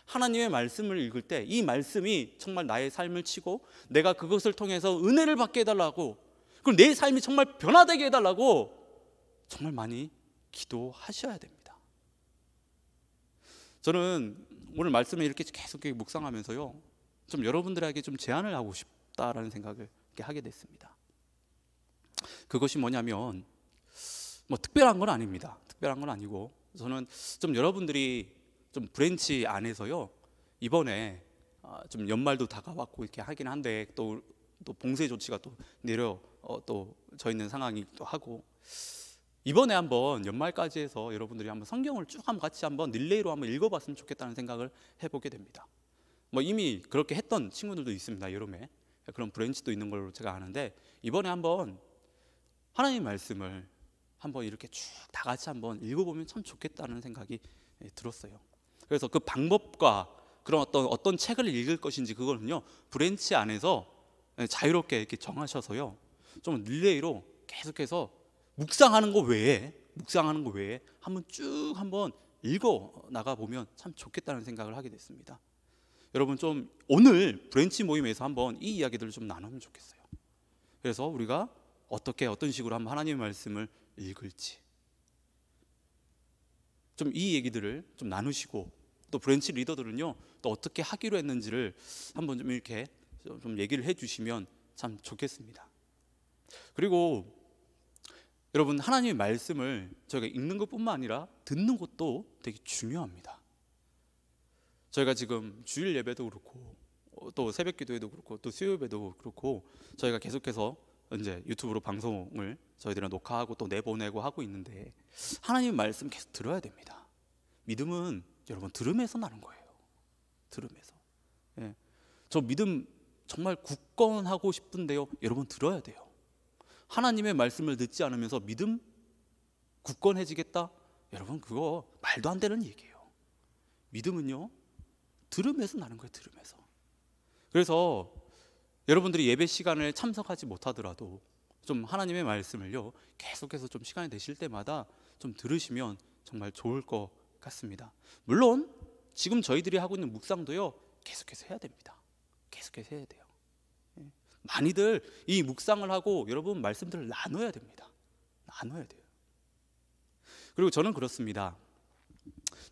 하나님의 말씀을 읽을 때 이 말씀이 정말 나의 삶을 치고 내가 그것을 통해서 은혜를 받게 해달라고, 그리고 내 삶이 정말 변화되게 해달라고 정말 많이 기도하셔야 됩니다. 저는 오늘 말씀을 이렇게 계속 묵상하면서요, 좀 여러분들에게 좀 제안을 하고 싶다라는 생각을 하게 됐습니다. 그것이 뭐냐면, 뭐 특별한 건 아닙니다. 특별한 건 아니고, 저는 좀 여러분들이 좀 브랜치 안에서요, 이번에 좀 연말도 다가왔고 이렇게 하긴 한데 또 봉쇄 조치가 또 또 져 있는 상황이기도 하고, 이번에 한번 연말까지 해서 여러분들이 한번 성경을 쭉 한번 같이 한번 릴레이로 한번 읽어봤으면 좋겠다는 생각을 해보게 됩니다. 뭐 이미 그렇게 했던 친구들도 있습니다. 여름에 그런 브랜치도 있는 걸로 제가 아는데, 이번에 한번 하나님의 말씀을 한번 이렇게 쭉 다 같이 한번 읽어보면 참 좋겠다는 생각이 들었어요. 그래서 그 방법과 그런 어떤 책을 읽을 것인지 그거는요, 브랜치 안에서 자유롭게 이렇게 정하셔서요, 좀 릴레이로 계속해서 묵상하는 거 외에 한번 쭉 한번 읽어 나가 보면 참 좋겠다는 생각을 하게 됐습니다. 여러분, 좀 오늘 브랜치 모임에서 한번 이 이야기들을 좀 나누면 좋겠어요. 그래서 우리가 어떤 식으로 한번 하나님의 말씀을 읽을지, 좀 이 얘기들을 좀 나누시고, 또 브랜치 리더들은요, 또 어떻게 하기로 했는지를 한번 좀 이렇게 좀 얘기를 해주시면 참 좋겠습니다. 그리고 여러분, 하나님의 말씀을 저희가 읽는 것뿐만 아니라 듣는 것도 되게 중요합니다. 저희가 지금 주일 예배도 그렇고 또 새벽 기도회도 그렇고 또 수요 예배도 그렇고 저희가 계속해서 이제 유튜브로 방송을 저희들은 녹화하고 또 내보내고 하고 있는데, 하나님의 말씀 계속 들어야 됩니다. 믿음은 여러분 들음에서 나는 거예요. 들음에서. 예. 저 믿음 정말 굳건하고 싶은데요, 여러분 들어야 돼요. 하나님의 말씀을 듣지 않으면서 믿음 굳건해지겠다? 여러분 그거 말도 안 되는 얘기예요. 믿음은요, 들음에서 나는 거예요. 들음에서. 그래서 여러분들이 예배 시간을 참석하지 못하더라도 좀 하나님의 말씀을요, 계속해서 좀 시간이 되실 때마다 좀 들으시면 정말 좋을 것 같습니다. 물론 지금 저희들이 하고 있는 묵상도요, 계속해서 해야 됩니다. 계속해서 해야 돼요. 많이들 이 묵상을 하고 여러분 말씀들을 나눠야 됩니다. 나눠야 돼요. 그리고 저는 그렇습니다.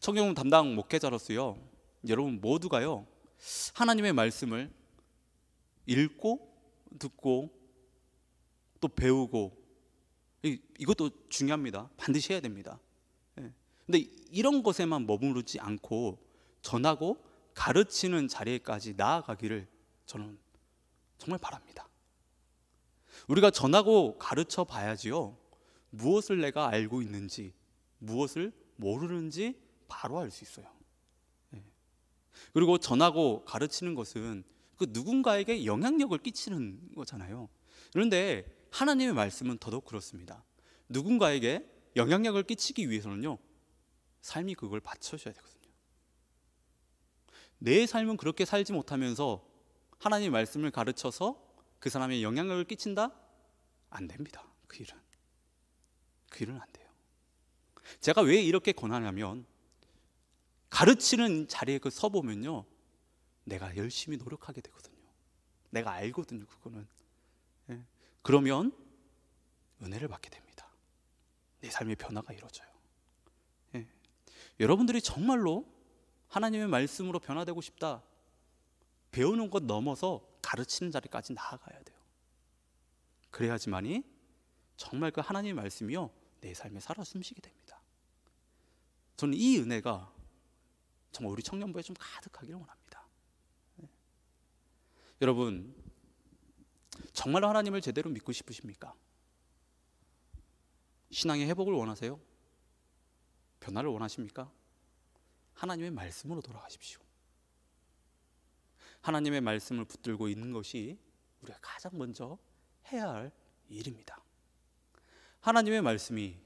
청년 담당 목회자로서요, 여러분 모두가요, 하나님의 말씀을 읽고 듣고 또 배우고, 이것도 중요합니다. 반드시 해야 됩니다. 근데 이런 것에만 머무르지 않고 전하고 가르치는 자리에까지 나아가기를 저는 정말 바랍니다. 우리가 전하고 가르쳐 봐야지요, 무엇을 내가 알고 있는지, 무엇을 모르는지 바로 알 수 있어요. 그리고 전하고 가르치는 것은 그 누군가에게 영향력을 끼치는 거잖아요. 그런데 하나님의 말씀은 더더욱 그렇습니다. 누군가에게 영향력을 끼치기 위해서는요, 삶이 그걸 받쳐줘야 되거든요. 내 삶은 그렇게 살지 못하면서 하나님의 말씀을 가르쳐서 그 사람의 영향력을 끼친다? 안 됩니다. 그 일은 안 돼요. 제가 왜 이렇게 권하냐면, 가르치는 자리에 그 서보면요, 내가 열심히 노력하게 되거든요. 내가 알거든요, 그거는. 그러면 은혜를 받게 됩니다. 내 삶의 변화가 이루어져요. 여러분들이 정말로 하나님의 말씀으로 변화되고 싶다, 배우는 것 넘어서 가르치는 자리까지 나아가야 돼요. 그래야지만이 정말 그 하나님의 말씀이요, 내 삶에 살아 숨쉬게 됩니다. 저는 이 은혜가 정말 우리 청년부에 좀 가득하기를 원합니다. 여러분, 정말로 하나님을 제대로 믿고 싶으십니까? 신앙의 회복을 원하세요? 변화를 원하십니까? 하나님의 말씀으로 돌아가십시오. 하나님의 말씀을 붙들고 있는 것이 우리가 가장 먼저 해야 할 일입니다. 하나님의 말씀이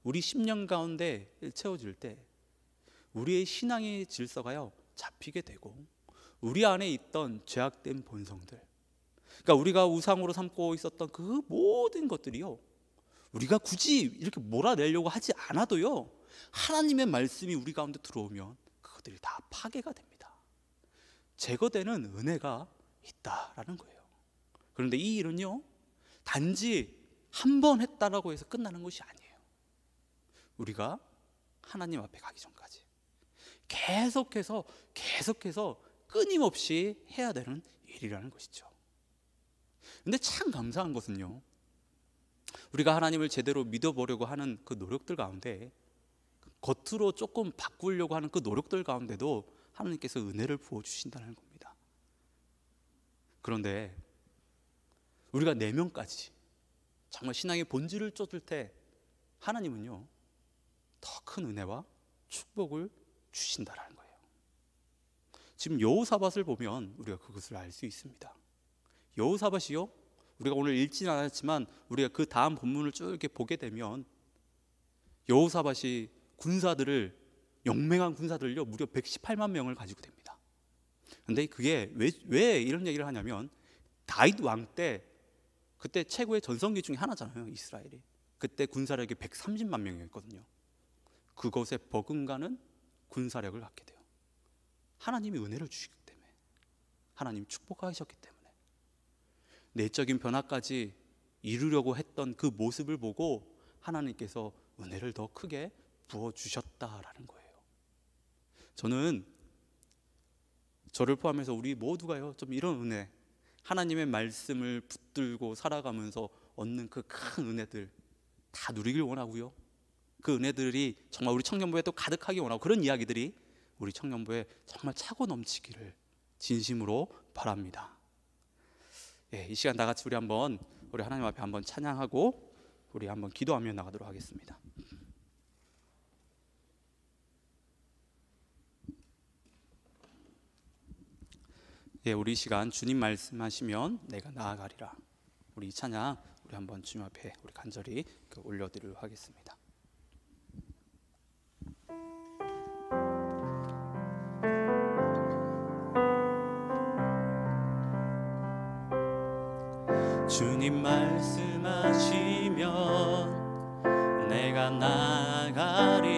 우리 심령 가운데 채워질 때 우리의 신앙의 질서가요, 잡히게 되고, 우리 안에 있던 죄악된 본성들, 그러니까 우리가 우상으로 삼고 있었던 그 모든 것들이요, 우리가 굳이 이렇게 몰아내려고 하지 않아도요, 하나님의 말씀이 우리 가운데 들어오면 그것들이 다 파괴가 됩니다. 제거되는 은혜가 있다라는 거예요. 그런데 이 일은요, 단지 한 번 했다라고 해서 끝나는 것이 아니에요. 우리가 하나님 앞에 가기 전까지 계속해서 끊임없이 해야 되는 일이라는 것이죠. 근데 참 감사한 것은요, 우리가 하나님을 제대로 믿어보려고 하는 그 노력들 가운데, 겉으로 조금 바꾸려고 하는 그 노력들 가운데도 하나님께서 은혜를 부어주신다는 겁니다. 그런데 우리가 내면까지 정말 신앙의 본질을 쫓을 때 하나님은요, 더 큰 은혜와 축복을 주신다는 거예요. 지금 여호사밧을 보면 우리가 그것을 알 수 있습니다. 여호사밧이요, 우리가 오늘 읽지는 않았지만 우리가 그 다음 본문을 쭉 이렇게 보게 되면 여호사밧이 용맹한 군사들을요, 무려 118만 명을 가지고 됩니다. 근데 그게 왜 이런 얘기를 하냐면, 다윗 왕 때 그때 최고의 전성기 중에 하나잖아요, 이스라엘이. 그때 군사력이 130만 명이었거든요. 그것에 버금가는 군사력을 갖게 돼요. 하나님이 은혜를 주시기 때문에, 하나님 축복하셨기 때문에. 내적인 변화까지 이루려고 했던 그 모습을 보고 하나님께서 은혜를 더 크게 부어주셨다라는 거예요. 저는 저를 포함해서 우리 모두가요, 좀 이런 은혜, 하나님의 말씀을 붙들고 살아가면서 얻는 그 큰 은혜들 다 누리길 원하고요, 그 은혜들이 정말 우리 청년부에 또 가득하게 원하고, 그런 이야기들이 우리 청년부에 정말 차고 넘치기를 진심으로 바랍니다. 이 시간 다 같이 우리 하나님 앞에 한번 찬양하고 우리 한번 기도하며 나가도록 하겠습니다. 우리 시간 주님 말씀하시면 내가 나아가리라, 우리 이 찬양 우리 한번 주님 앞에 우리 간절히 올려드리도록 하겠습니다. 주님 말씀하시면 내가 나아가리라,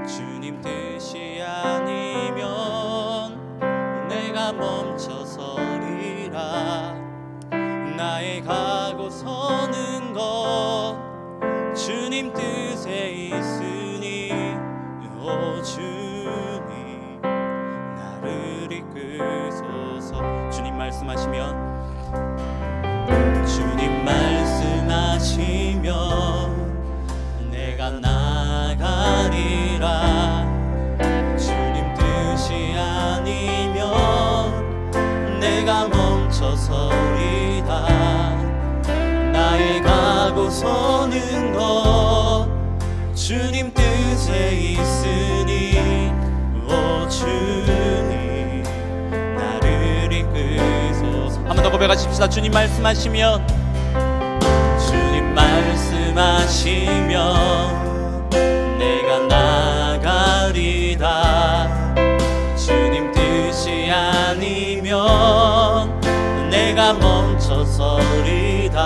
주님 뜻이 아니면 내가 멈춰서리라. 나의 가고 서는 것 주님 뜻에 있으니, 오 주님 나를 이끄소서. 주님 말씀하시면 내가 나아가리라, 주님 뜻이 아니면 내가 멈춰서리다. 나의 가고 서는 것 주님 뜻에 있으니 오 주님 나를 이끄소서. 한 번 더 고백하십시다. 주님 말씀하시면, 주님 말씀하시면 내가 나가리다. 주님 뜻이 아니면 내가 멈춰서리다.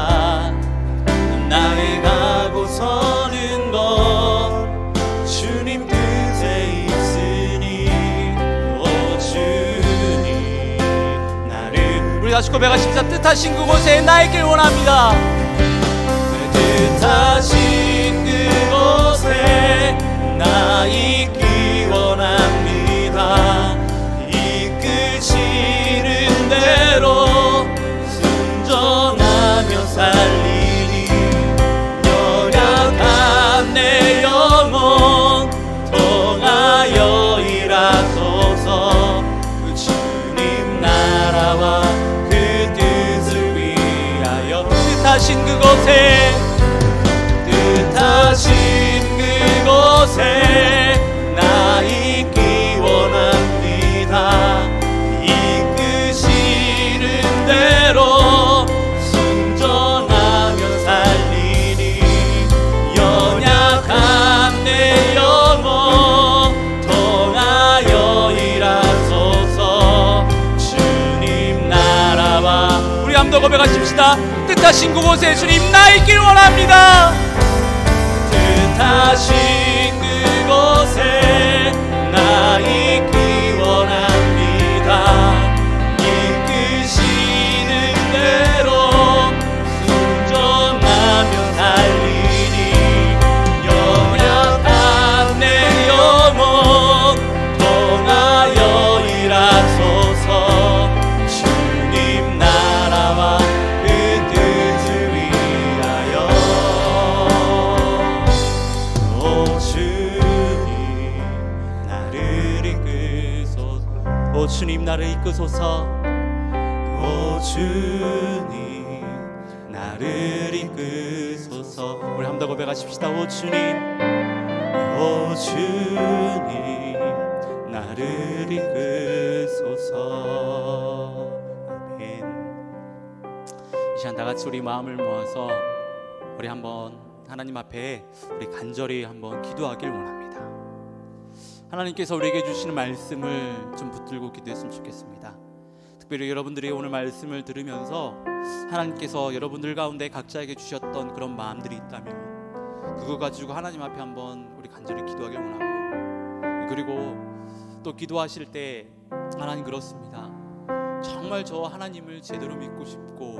나의 가고 서는 것 주님 뜻에 있으니 오 주님 나를. 우리 다시 고백하십시다. 뜻하신 그곳에 나 있길 원합니다. 뜻하신 그곳에 나 있기 원합니다. 이끄시는 대로 순종하며 살리니 연약한 내 영혼 통하여 일하소서. 그 주님 나라와 그 뜻을 위하여. 뜻하신 그곳에, 뜻하신 그곳에 나 있기 원합니다. 이끄시는 대로 순종하며 살리니 연약한 내 영혼 통하여 일하소서. 주님 나라와. 우리 한번 더 고백하십시다. 뜻하신 그곳에 주님 나 있길 원합니다. 뜻하신 그곳에 나 있기 원합니다. 이끄시는 대로 순종하며 살리니 연약한 내 영혼 통하여 일하소서. 주님 나라와 그 뜻을 위하여. 오 주님 나를 이끄소서. 오 주님 나를 이끄소서. 오 주님 나를 이끄소서. 우리 한 번 더 고백하십시다. 오 주님, 오 주님 나를 이끄소서. 아멘. 이 시간 다 같이 우리 마음을 모아서 우리 한번 하나님 앞에 우리 간절히 한번 기도하길 원합니다. 하나님께서 우리에게 주시는 말씀을 좀 붙들고 기도했으면 좋겠습니다. 특별히 여러분들이 오늘 말씀을 들으면서 하나님께서 여러분들 가운데 각자에게 주셨던 그런 마음들이 있다면 그거 가지고 하나님 앞에 한번 우리 간절히 기도하길 원하고요. 그리고 또 기도하실 때 하나님 그렇습니다. 정말 저 하나님을 제대로 믿고 싶고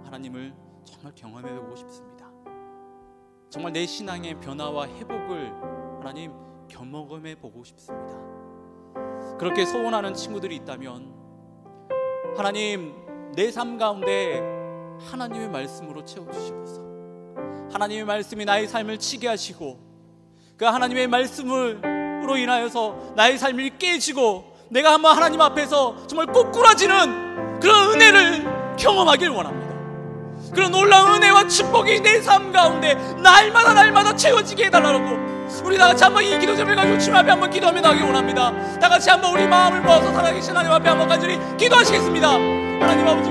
하나님을 정말 경험해보고 싶습니다. 정말 내 신앙의 변화와 회복을 하나님 경험해보고 싶습니다. 그렇게 소원하는 친구들이 있다면 하나님 내 삶 가운데 하나님의 말씀으로 채워주시옵소서. 하나님의 말씀이 나의 삶을 치게 하시고 그 하나님의 말씀으로 인하여서 나의 삶이 깨지고 내가 한번 하나님 앞에서 정말 꼬꾸라지는 그런 은혜를 경험하길 원합니다. 그런 놀라운 은혜와 축복이 내 삶 가운데 날마다 채워지게 해달라고 우리 다같이 한번 이 기도 제목을 가지고 주님 앞에 한번 기도하며 나가기 원합니다. 다같이 한번 우리 마음을 모아서 살아계신 하나님 앞에 한번 간절히 기도하시겠습니다. 하나님 아버지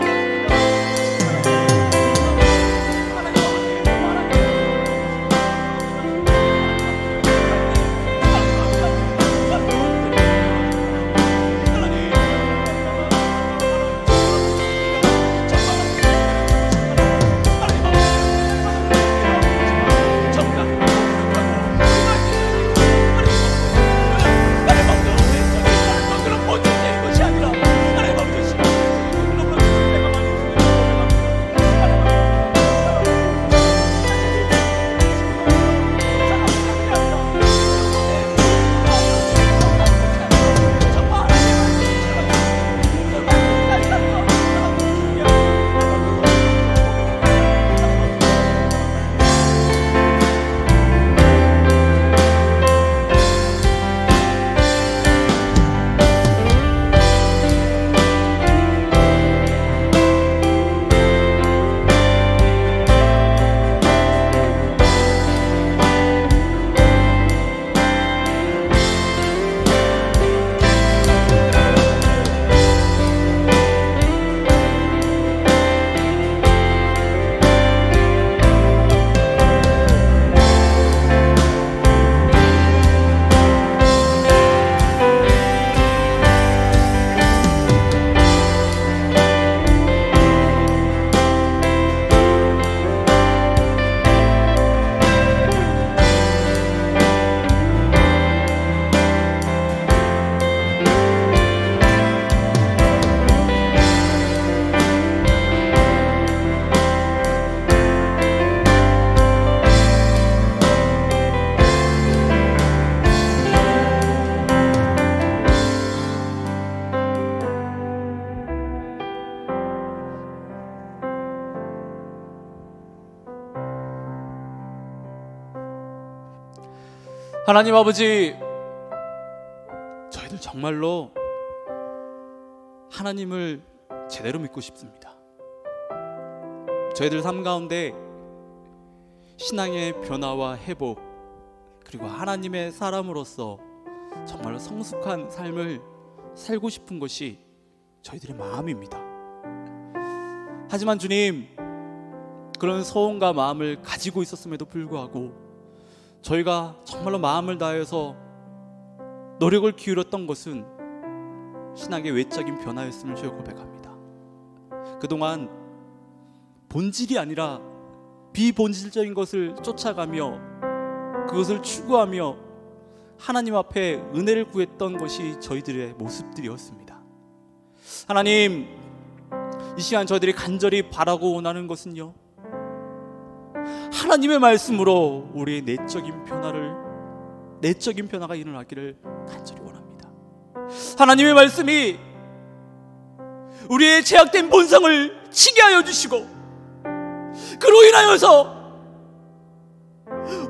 하나님 아버지, 저희들 정말로 하나님을 제대로 믿고 싶습니다. 저희들 삶 가운데 신앙의 변화와 회복, 그리고 하나님의 사람으로서 정말로 성숙한 삶을 살고 싶은 것이 저희들의 마음입니다. 하지만 주님, 그런 소원과 마음을 가지고 있었음에도 불구하고 저희가 정말로 마음을 다해서 노력을 기울였던 것은 신앙의 외적인 변화였음을 저희가 고백합니다. 그동안 본질이 아니라 비본질적인 것을 쫓아가며 그것을 추구하며 하나님 앞에 은혜를 구했던 것이 저희들의 모습들이었습니다. 하나님, 이 시간 저희들이 간절히 바라고 원하는 것은요, 하나님의 말씀으로 우리의 내적인 변화가 일어나기를 간절히 원합니다. 하나님의 말씀이 우리의 죄악된 본성을 치게 하여 주시고, 그로 인하여서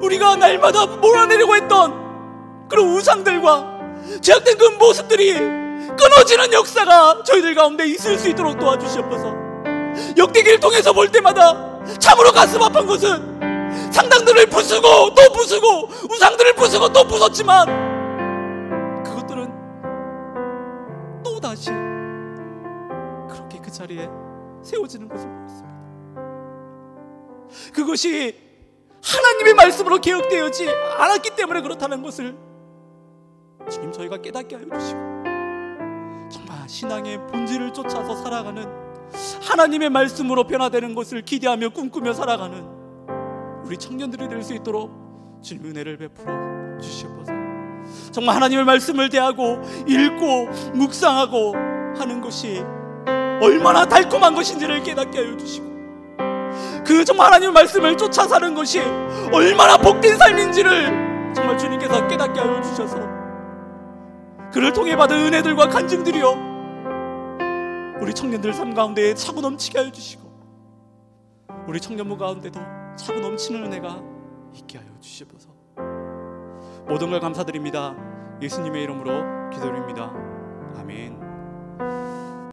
우리가 날마다 몰아내려고 했던 그런 우상들과 죄악된 그 모습들이 끊어지는 역사가 저희들 가운데 있을 수 있도록 도와주시옵소서. 역대기를 통해서 볼 때마다 참으로 가슴 아픈 것은 상당들을 부수고 또 부수고 우상들을 부수고 또 부쉈지만 그것들은 또다시 그렇게 그 자리에 세워지는 것을 보았습니다. 그것이 하나님의 말씀으로 개혁되어지 않았기 때문에 그렇다는 것을 주님, 저희가 깨닫게 하여 주시고 정말 신앙의 본질을 쫓아서 살아가는, 하나님의 말씀으로 변화되는 것을 기대하며 꿈꾸며 살아가는 우리 청년들이 될 수 있도록 주님 은혜를 베풀어 주시옵소서. 정말 하나님의 말씀을 대하고 읽고 묵상하고 하는 것이 얼마나 달콤한 것인지를 깨닫게 하여 주시고, 그 정말 하나님의 말씀을 쫓아 사는 것이 얼마나 복된 삶인지를 정말 주님께서 깨닫게 하여 주셔서 그를 통해 받은 은혜들과 간증들이요, 우리 청년들 삶 가운데 차고 넘치게 하여 주시고 우리 청년부 가운데도 차고 넘치는 은혜가 있게 하여 주시옵소서. 모든 걸 감사드립니다. 예수님의 이름으로 기도드립니다. 아멘.